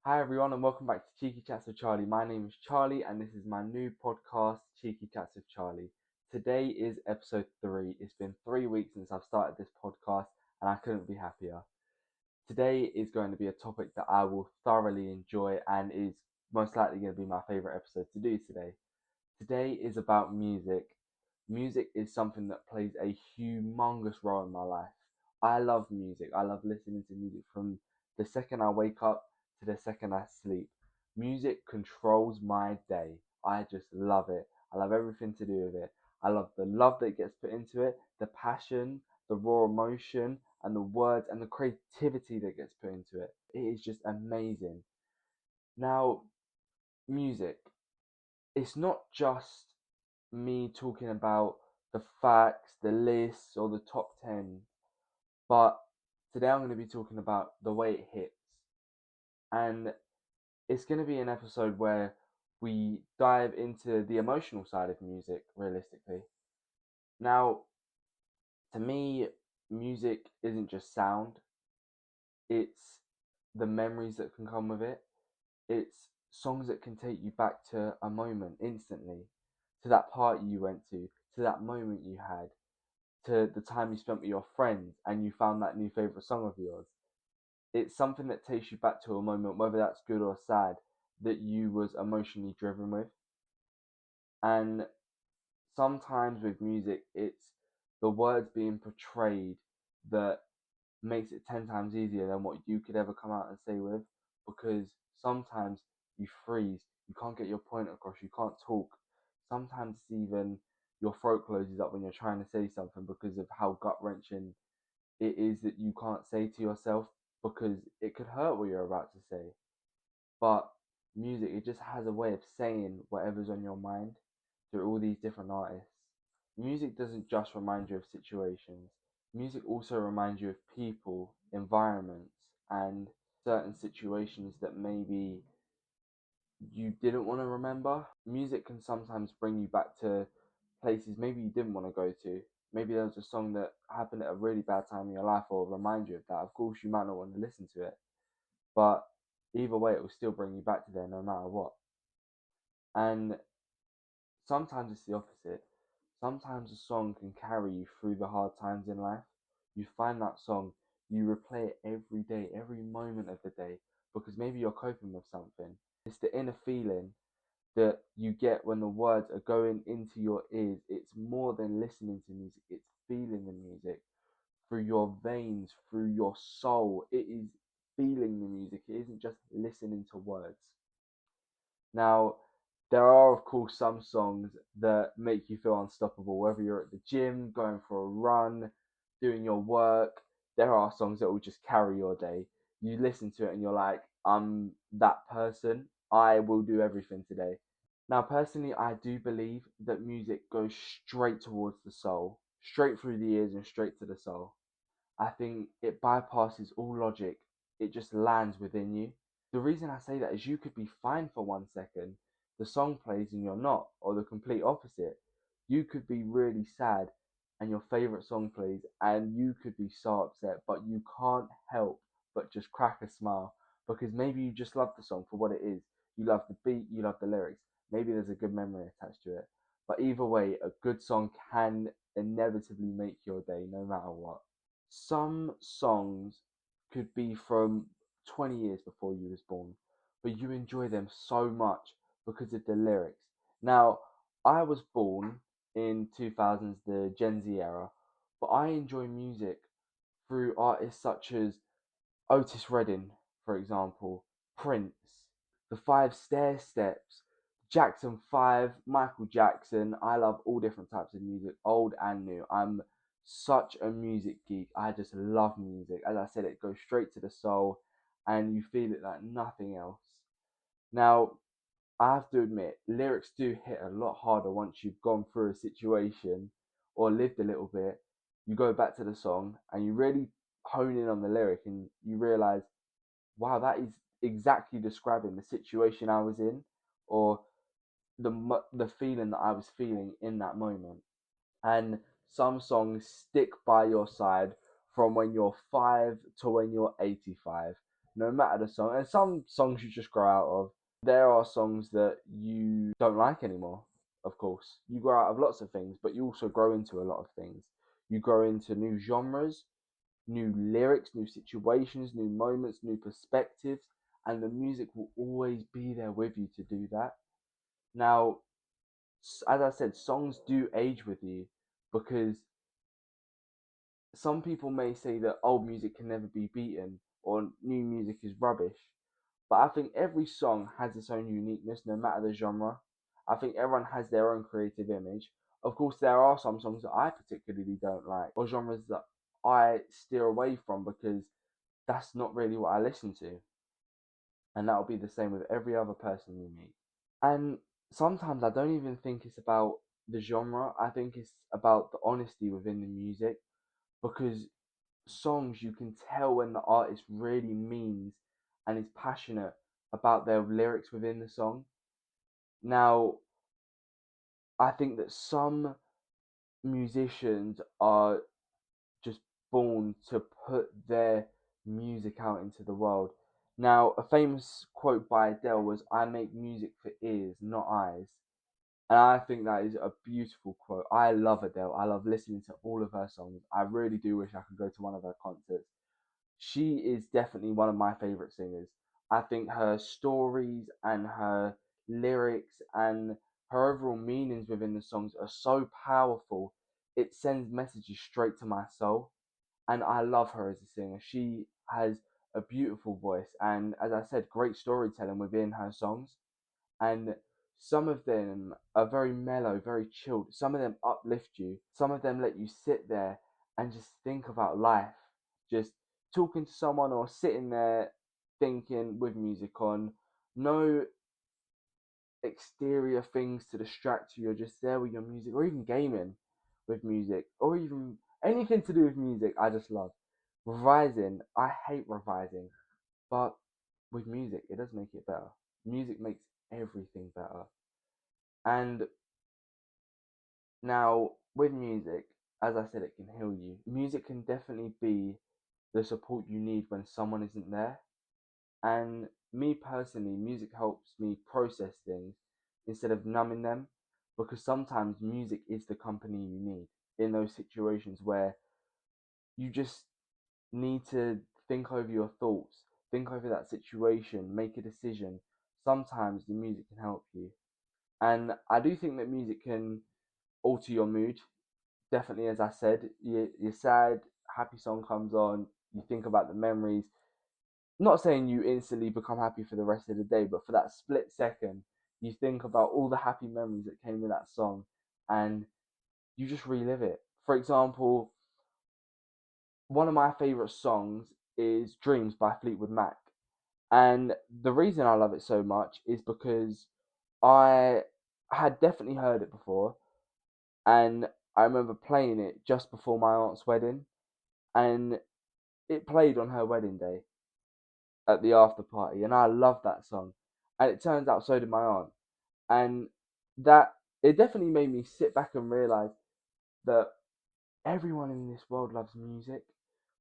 Hi everyone and welcome back to Cheeky Chats with Charlie. My name is Charlie and this is my new podcast, Cheeky Chats with Charlie. Today is episode 3. It's been 3 weeks since I've started this podcast and I couldn't be happier. Today is going to be a topic that I will thoroughly enjoy and is most likely going to be my favourite episode to do today. Today is about music. Music is something that plays a humongous role in my life. I love music. I love listening to music from the second I wake up to the second I sleep. Music controls my day. I just love it. I love everything to do with it. I love the love that gets put into it, the passion, the raw emotion, and the words and the creativity that gets put into it. It is just amazing. Now, music. It's not just me talking about the facts, the lists, or the top 10, but today I'm going to be talking about the way it hits. And it's going to be an episode where we dive into the emotional side of music, realistically. Now, to me, music isn't just sound, it's the memories that can come with it. It's songs that can take you back to a moment instantly, to that party you went to that moment you had, to the time you spent with your friends and you found that new favorite song of yours. It's something that takes you back to a moment, whether that's good or sad, that you was emotionally driven with. And sometimes with music, it's the words being portrayed that makes it 10 times easier than what you could ever come out and say with, because sometimes you freeze, you can't get your point across, you can't talk. Sometimes even your throat closes up when you're trying to say something because of how gut wrenching it is that you can't say to yourself because it could hurt what you're about to say. But music, it just has a way of saying whatever's on your mind through all these different artists. Music doesn't just remind you of situations, music also reminds you of people, environments, and certain situations that maybe you didn't want to remember. Music can sometimes bring you back to places maybe you didn't want to go to. Maybe there was a song that happened at a really bad time in your life or remind you of that. Of course, you might not want to listen to it, but either way, it will still bring you back to there no matter what. And sometimes it's the opposite. Sometimes a song can carry you through the hard times in life. You find that song, you replay it every day, every moment of the day, because maybe you're coping with something. It's the inner feeling that you get when the words are going into your ears. It's more than listening to music, it's feeling the music through your veins, through your soul. It is feeling the music, it isn't just listening to words. Now, there are, of course, some songs that make you feel unstoppable, whether you're at the gym, going for a run, doing your work. There are songs that will just carry your day. You listen to it and you're like, I'm that person. I will do everything today. Now, personally, I do believe that music goes straight towards the soul, straight through the ears and straight to the soul. I think it bypasses all logic. It just lands within you. The reason I say that is you could be fine for 1 second, the song plays and you're not, or the complete opposite. You could be really sad and your favorite song plays and you could be so upset, but you can't help but just crack a smile because maybe you just love the song for what it is. You love the beat, you love the lyrics. Maybe there's a good memory attached to it. But either way, a good song can inevitably make your day no matter what. Some songs could be from 20 years before you was born, but you enjoy them so much because of the lyrics. Now, I was born in 2000s, the Gen Z era, but I enjoy music through artists such as Otis Redding, for example, Prince, the Five Stair Steps, Jackson 5, Michael Jackson. I love all different types of music, old and new. I'm such a music geek. I just love music. As I said, it goes straight to the soul and you feel it like nothing else. Now, I have to admit, lyrics do hit a lot harder once you've gone through a situation or lived a little bit. You go back to the song and you really hone in on the lyric and you realize, wow, that is exactly describing the situation I was in or the feeling that I was feeling in that moment. And some songs stick by your side from when you're 5 to when you're 85. no matter the song. And some songs you just grow out of. There are songs that you don't like anymore, of course. You grow out of lots of things, but you also grow into a lot of things. You grow into new genres, new lyrics, new situations, new moments, new perspectives, and the music will always be there with you to do that. Now, as I said, songs do age with you because some people may say that old music can never be beaten or new music is rubbish. But I think every song has its own uniqueness, no matter the genre. I think everyone has their own creative image. Of course, there are some songs that I particularly don't like, or genres that I steer away from because that's not really what I listen to. And that'll be the same with every other person you meet. And sometimes I don't even think it's about the genre, I think it's about the honesty within the music because songs you can tell when the artist really means and is passionate about their lyrics within the song. Now, I think that some musicians are just born to put their music out into the world. Now, a famous quote by Adele was, "I make music for ears, not eyes." And I think that is a beautiful quote. I love Adele. I love listening to all of her songs. I really do wish I could go to one of her concerts. She is definitely one of my favorite singers. I think her stories and her lyrics and her overall meanings within the songs are so powerful. It sends messages straight to my soul. And I love her as a singer. She has a beautiful voice and, as I said, great storytelling within her songs. And some of them are very mellow, very chilled. Some of them uplift you. Some of them let you sit there and just think about life. Just talking to someone or sitting there thinking with music on. No exterior things to distract you. You're just there with your music, or even gaming with music, or even anything to do with music. I just love revising. I hate revising, but with music, it does make it better. Music makes everything better. And now, with music, as I said, it can heal you. Music can definitely be the support you need when someone isn't there. And me personally, music helps me process things instead of numbing them because sometimes music is the company you need in those situations where you just need to think over your thoughts, think over that situation, make a decision. Sometimes the music can help you. And I do think that music can alter your mood. Definitely, as I said, you're sad, happy song comes on, you think about the memories. Not saying you instantly become happy for the rest of the day, but for that split second, you think about all the happy memories that came with that song and you just relive it. For example, one of my favorite songs is Dreams by Fleetwood Mac. And the reason I love it so much is because I had definitely heard it before, and I remember playing it just before my aunt's wedding, and it played on her wedding day at the after party, and I loved that song. And it turns out so did my aunt, and that it definitely made me sit back and realize that everyone in this world loves music,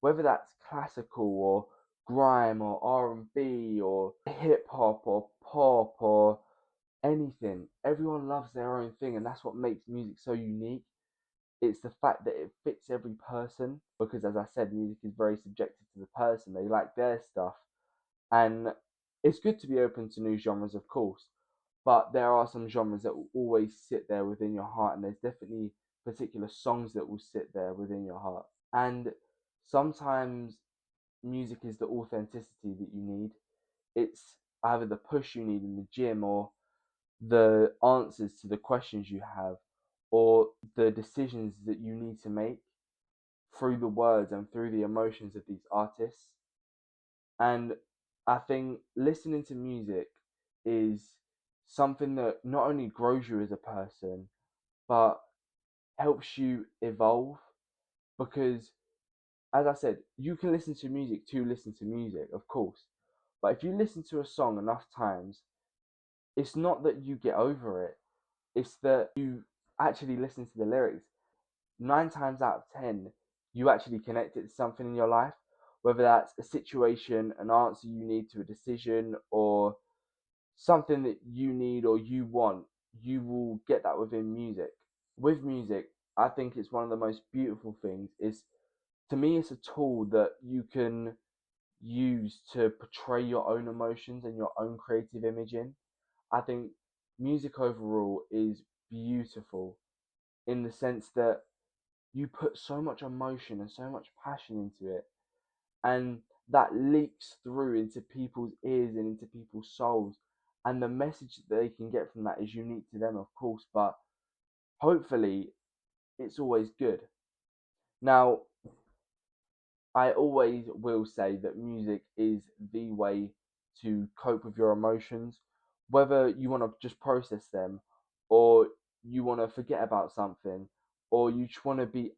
whether that's classical or grime or R&B or hip hop or pop or anything. Everyone loves their own thing, and that's what makes music so unique. It's the fact that it fits every person because, as I said, music is very subjective to the person. They like their stuff, and it's good to be open to new genres, of course. But there are some genres that will always sit there within your heart, and there's definitely particular songs that will sit there within your heart. And sometimes music is the authenticity that you need. It's either the push you need in the gym or the answers to the questions you have or the decisions that you need to make through the words and through the emotions of these artists. And I think listening to music is something that not only grows you as a person, but helps you evolve. Because, as I said, you can listen to music to listen to music, of course. But if you listen to a song enough times, it's not that you get over it, it's that you actually listen to the lyrics. 9 times out of 10, you actually connect it to something in your life. whether that's a situation, an answer you need to a decision, or something that you need or you want, you will get that within music. With music, I think it's one of the most beautiful things. Is to me, it's a tool that you can use to portray your own emotions and your own creative image in. I think music overall is beautiful in the sense that you put so much emotion and so much passion into it, and that leaks through into people's ears and into people's souls. And the message that they can get from that is unique to them, of course, but hopefully it's always good. Now, I always will say that music is the way to cope with your emotions, whether you want to just process them, or you want to forget about something, or you just want to be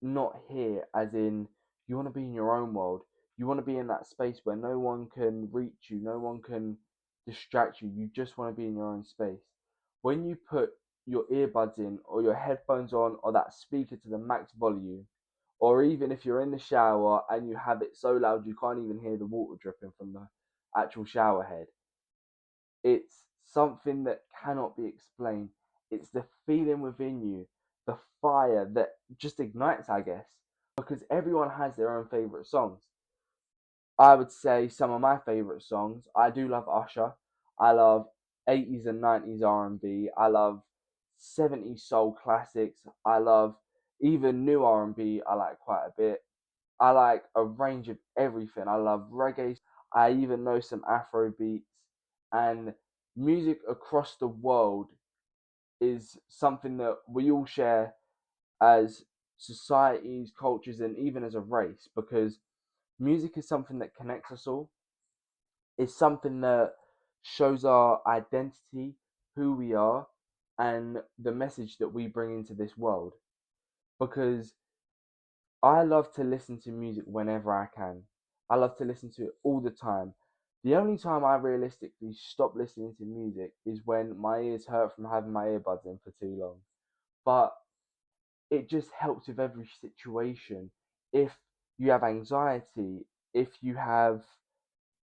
not here, as in you want to be in your own world. You want to be in that space where no one can reach you, no one can distract you. You just want to be in your own space. When you put your earbuds in, or your headphones on, or that speaker to the max volume, or even if you're in the shower and you have it so loud you can't even hear the water dripping from the actual shower head, it's something that cannot be explained. It's the feeling within you, the fire that just ignites, I guess, because everyone has their own favorite songs. I would say some of my favorite songs. I do love Usher. I love 80s and 90s R&B. I love 70s soul classics. I love even new R&B. I like quite a bit. I like a range of everything. I love reggae. I even know some Afro beats, and music across the world is something that we all share as societies, cultures, and even as a race, because music is something that connects us all. It's something that shows our identity, who we are, and the message that we bring into this world. Because I love to listen to music whenever I can. I love to listen to it all the time. The only time I realistically stop listening to music is when my ears hurt from having my earbuds in for too long. But it just helps with every situation. If you have anxiety, if you have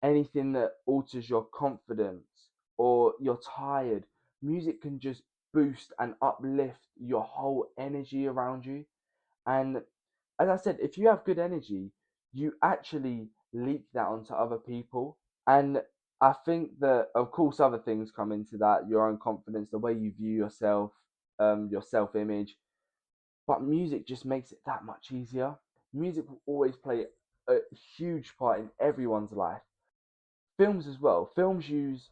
anything that alters your confidence, or you're tired, music can just boost and uplift your whole energy around you. And as I said, if you have good energy, you actually leak that onto other people. And I think that, of course, other things come into that, your own confidence, the way you view yourself, your self image. But music just makes it that much easier. Music will always play a huge part in everyone's life. Films as well. Films use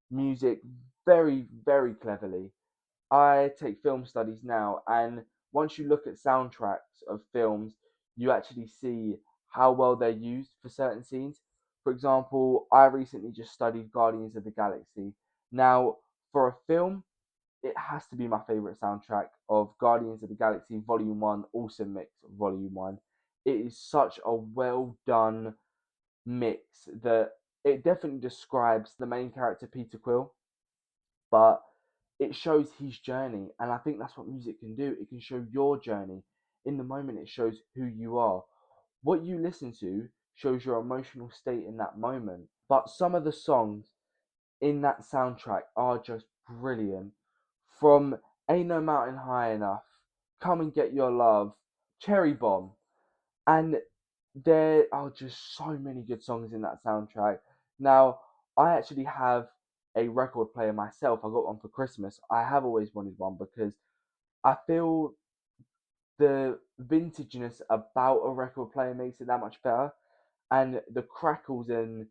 music very, very cleverly. I take film studies now, and once you look at soundtracks of films, you actually see how well they're used for certain scenes. For example, I recently just studied Guardians of the Galaxy. Now, for a film, it has to be my favorite soundtrack of Guardians of the Galaxy Volume 1, Awesome Mix Volume 1. It is such a well done mix that it definitely describes the main character, Peter Quill, but it shows his journey. And I think that's what music can do. It can show your journey. In the moment, it shows who you are. What you listen to shows your emotional state in that moment. But some of the songs in that soundtrack are just brilliant. From Ain't No Mountain High Enough, Come and Get Your Love, Cherry Bomb, and there are just so many good songs in that soundtrack. Now, I actually have a record player myself. I got one for Christmas. I have always wanted one because I feel the vintageness about a record player makes it that much better, and the crackles and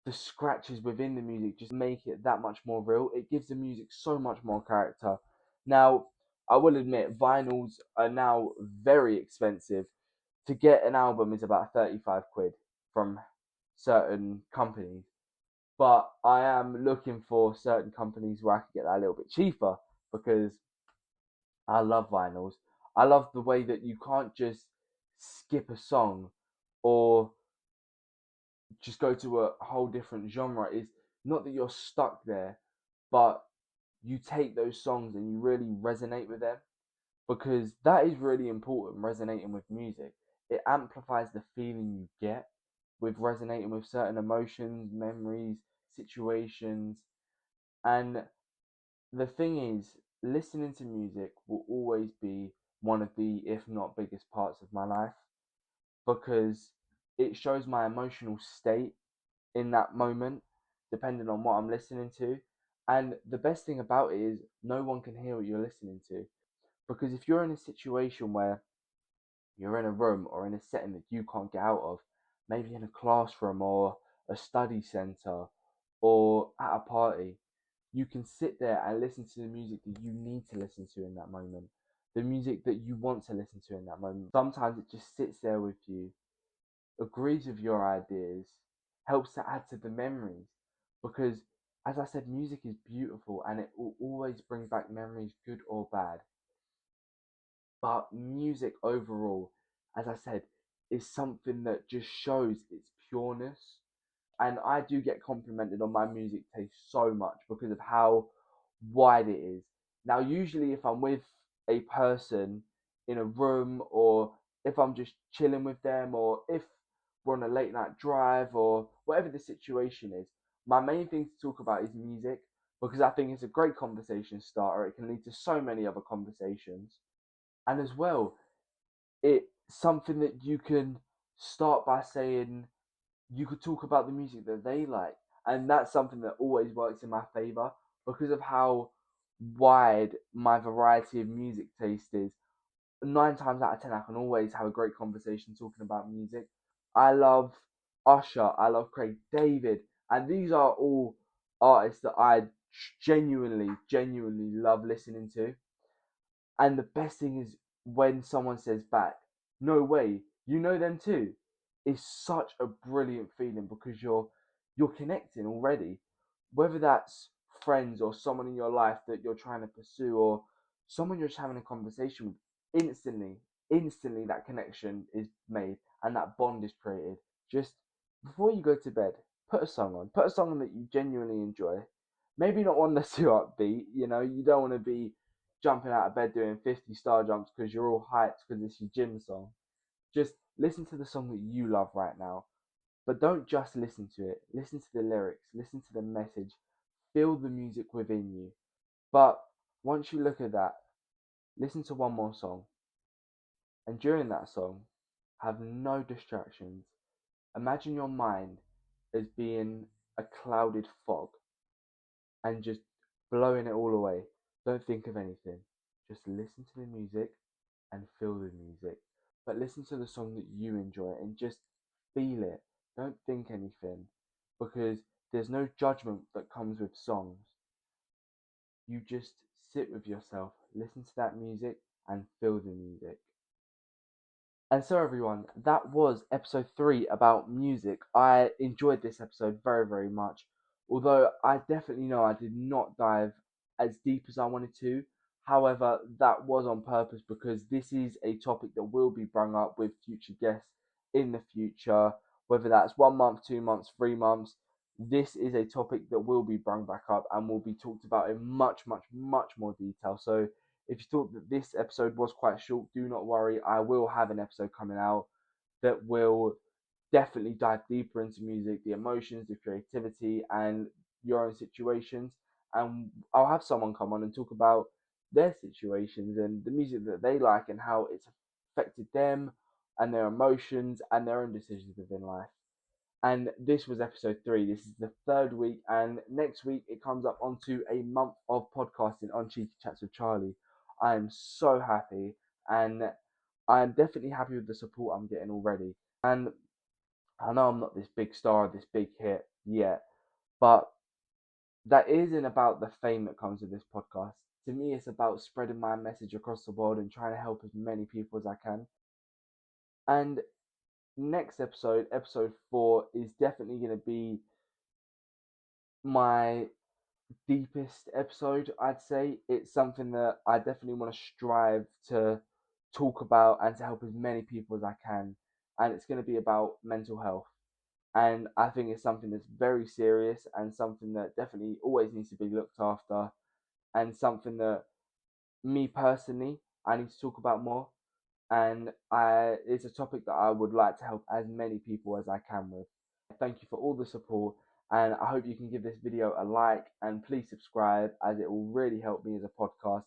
the scratches within the music just make it that much more real. It gives the music so much more character. Now, I will admit, vinyls are now very expensive. To get an album is about 35 quid from certain companies. But I am looking for certain companies where I can get that a little bit cheaper, because I love vinyls. I love the way that you can't just skip a song or just go to a whole different genre. Is not that you're stuck there, but you take those songs and you really resonate with them, because that is really important. Resonating with music, it amplifies the feeling you get. with resonating with certain emotions, memories, situations. And the thing is, listening to music will always be one of the, if not biggest parts of my life, because it shows my emotional state in that moment, depending on what I'm listening to. And the best thing about it is no one can hear what you're listening to. Because if you're in a situation where you're in a room or in a setting that you can't get out of, maybe in a classroom or a study center or at a party, you can sit there and listen to the music that you need to listen to in that moment, the music that you want to listen to in that moment. Sometimes it just sits there with you, agrees with your ideas, helps to add to the memories. Because, as I said, music is beautiful and it will always bring back memories, good or bad. But music overall, as I said, is something that just shows its pureness. And I do get complimented on my music taste so much because of how wide it is. Now, usually, if I'm with a person in a room, or if I'm just chilling with them, or if we're on a late night drive, or whatever the situation is, my main thing to talk about is music because I think it's a great conversation starter. It can lead to so many other conversations. And as well, it's something that you can start by saying, you could talk about the music that they like, and that's something that always works in my favor because of how wide my variety of music taste is. 9 times out of 10, I can always have a great conversation talking about music. I love Usher, I love Craig David, and these are all artists that I genuinely love listening to. And the best thing is when someone says back, "No way, you know them too." It's such a brilliant feeling because you're connecting already. Whether that's friends or someone in your life that you're trying to pursue or someone you're just having a conversation with, instantly that connection is made and that bond is created. Just before you go to bed, put a song on. Put a song on that you genuinely enjoy. Maybe not one that's too upbeat, you don't want to be jumping out of bed doing 50 star jumps because you're all hyped because it's your gym song. Just listen to the song that you love right now. But don't just listen to it. Listen to the lyrics, listen to the message, feel the music within you. But once you look at that, listen to one more song. And during that song, have no distractions. Imagine your mind as being a clouded fog and just blowing it all away. Don't think of anything. Just listen to the music and feel the music. But listen to the song that you enjoy and just feel it. Don't think anything because there's no judgment that comes with songs. You just sit with yourself, listen to that music, and feel the music. And so, everyone, that was episode 3 about music. I enjoyed this episode very, very much. Although I definitely know I did not dive as deep as I wanted to. However, that was on purpose because this is a topic that will be brought up with future guests in the future, whether that's 1 month, 2 months, 3 months. This is a topic that will be brought back up and will be talked about in much, much, much more detail. So, if you thought that this episode was quite short, do not worry. I will have an episode coming out that will definitely dive deeper into music, the emotions, the creativity, and your own situations. And I'll have someone come on and talk about their situations and the music that they like and how it's affected them and their emotions and their own decisions within life. And this was episode 3. This is the third week, and next week it comes up onto a month of podcasting on Cheeky Chats with Charlie. I am so happy, and I am definitely happy with the support I'm getting already. And I know I'm not this big star, this big hit yet, but that isn't about the fame that comes with this podcast. To me, it's about spreading my message across the world and trying to help as many people as I can. And next episode, episode 4, is definitely going to be my deepest episode, I'd say. It's something that I definitely want to strive to talk about and to help as many people as I can. And it's going to be about mental health. And I think it's something that's very serious and something that definitely always needs to be looked after, and something that me personally I need to talk about more. And it's a topic that I would like to help as many people as I can with. Thank you for all the support, and I hope you can give this video a like and please subscribe, as it will really help me as a podcast.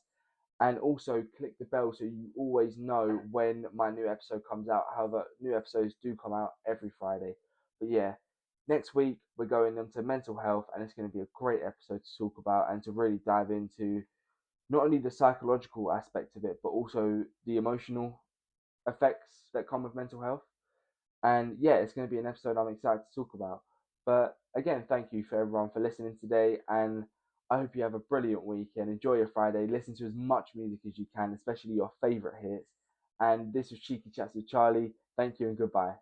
And also click the bell so you always know when my new episode comes out. However, new episodes do come out every Friday. But yeah, next week we're going into mental health, and it's going to be a great episode to talk about and to really dive into not only the psychological aspect of it, but also the emotional effects that come with mental health. And yeah, it's going to be an episode I'm excited to talk about. But again, thank you for everyone for listening today. And I hope you have a brilliant weekend. Enjoy your Friday. Listen to as much music as you can, especially your favorite hits. And this was Cheeky Chats with Charlie. Thank you and goodbye.